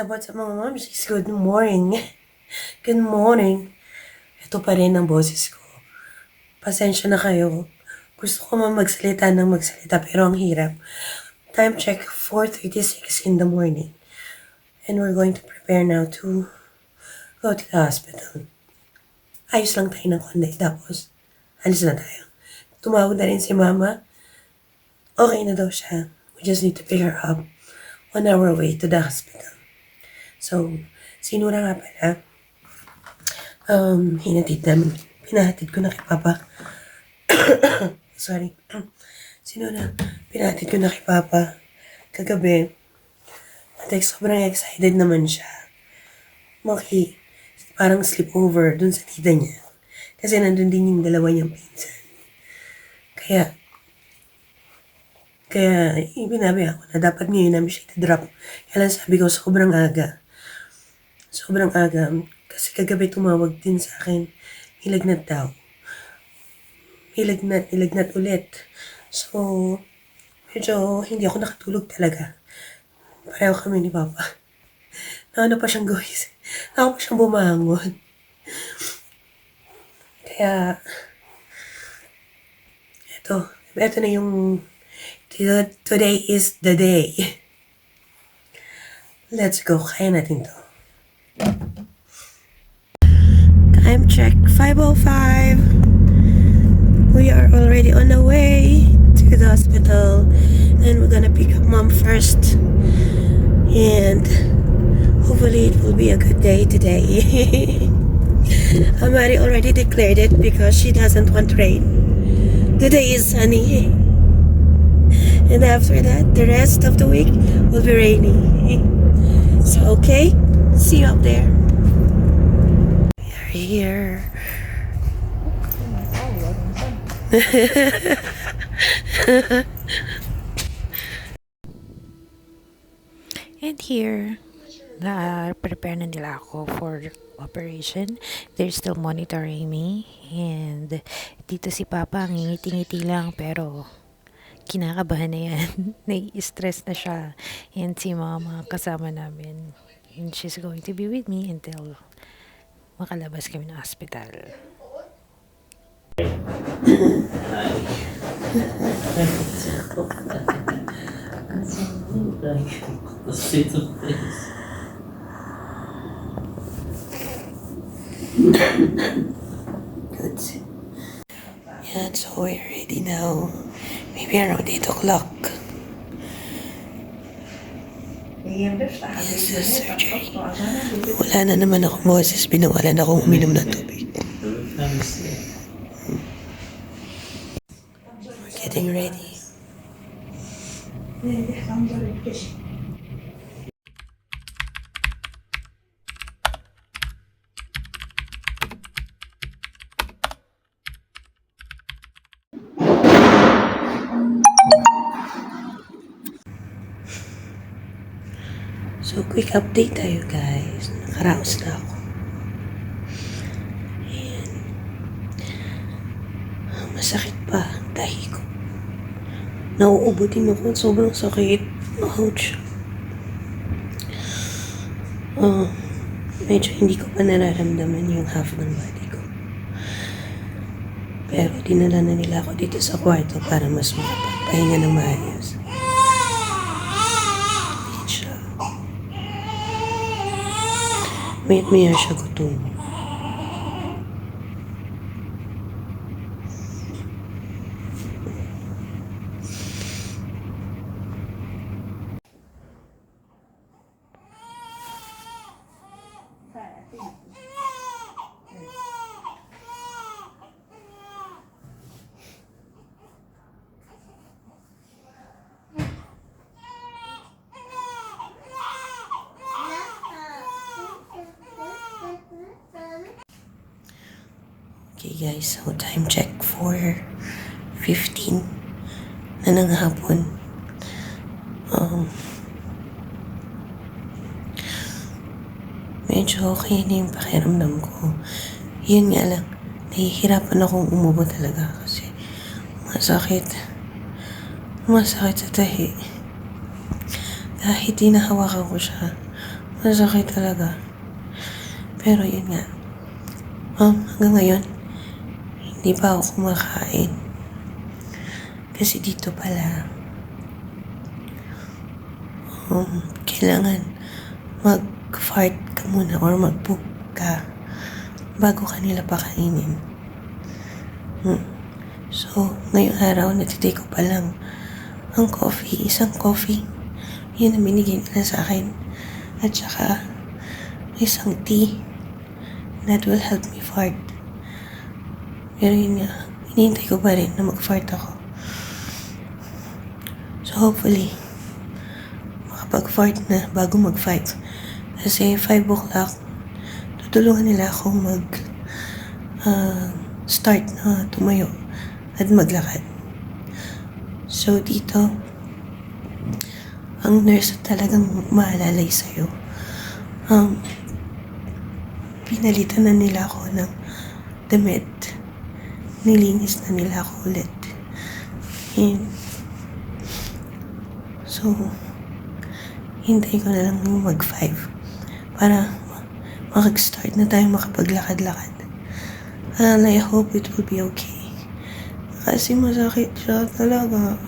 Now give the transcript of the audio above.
What's up mga moms? Good morning. Good morning. Ito pa rin ang boses ko. Pasensya na kayo. Gusto ko magsalita ng magsalita pero ang hirap. Time check, 4:36 in the morning. And we're going to prepare now to go to the hospital. Ayos lang tayo ng konti. Tapos, alis na tayo. Tumawag na rin si mama. Okay na daw siya. We just need to pick her up on our way to the hospital. So, sinura nga pala. Pinahatid ko na kay Papa. Sorry. Pinahatid ko na kay Papa. Kagabi. At sobrang excited naman siya. Parang sleepover dun sa tita niya. Kasi nandun din yung dalawa niyang pinsan. Kaya, ibinabi ako na dapat ngayon namin siya i-drop. Kaya lang sabi ko, sobrang aga. Kasi kagabi tumawag din sa akin. Nilagnat daw. Nilagnat ulit. So, medyo hindi ako nakatulog talaga. Pareho kami ni Papa. Naano pa siyang gawin. Ako pa siyang bumangon. Kaya, ito na yung, today is the day. Let's go. Kaya natin to. Time check, 5:05. We are already on the way to the hospital. And we're gonna pick up Mom first. And hopefully it will be a good day today. Amari already declared it because she doesn't want rain. Today is sunny. And after that, the rest of the week will be rainy. So, okay, see you up there. We are here. And here, na-prepare na nila ako for operation. They're still monitoring me. And dito si Papa, ngingiti-ngiti lang pero kinakabahan na yan. Nai-stress na siya. And si Mama kasama namin. And she's going to be with me until makalabas kami ng hospital. Good. Yeah, so we're ready now. Maybe around 8 o'clock. Yes, the surgery. Wala na naman akong boses. Binawalan akong uminom ng tubig. We're getting ready. So, quick update tayo guys. Nakaraos na ako. Ayan. Masakit pa ang tahi ko. Nauubo din ako. Sobrang sakit. Ouch. Medyo hindi ko pa nararamdaman yung half ng body ko. Pero dinala na nila ako dito sa kwarto para mas makapagpahinga ng maayos. Maya siya gutom. Okay guys, so time check, 4:15 na ng hapon. medyo okay na yung pakiramdam ko. Yun nga lang, nahihirapan akong umubo talaga kasi masakit. Masakit sa tahi. Kahit hinahawakan ko siya, masakit talaga. Pero yun nga, hanggang ngayon, hindi pa ako kumakain. Kasi dito pala, kailangan mag-fart ka muna or mag-poop ka bago kanila pakainin. So, ngayong araw, natitake ko pa lang ang coffee, isang coffee. Yun ang binigay nila sa akin. At saka, isang tea that will help me fart. Pero yun nga, hinihintay ko pa rin na mag-fart ako. So, hopefully, makapag-fart na bago mag-5. Kasi 5 o'clock, tutulungan nila akong start na tumayo at maglakad. So, dito, ang nurse talagang maalalay sa'yo. Pinalitan na nila ako ng damit. Nilinis na nila ako ulit. And, so, hintay ko na lang mag-5 para makag-start na tayo makapaglakad-lakad. And I hope it will be okay. Kasi masakit siya talaga.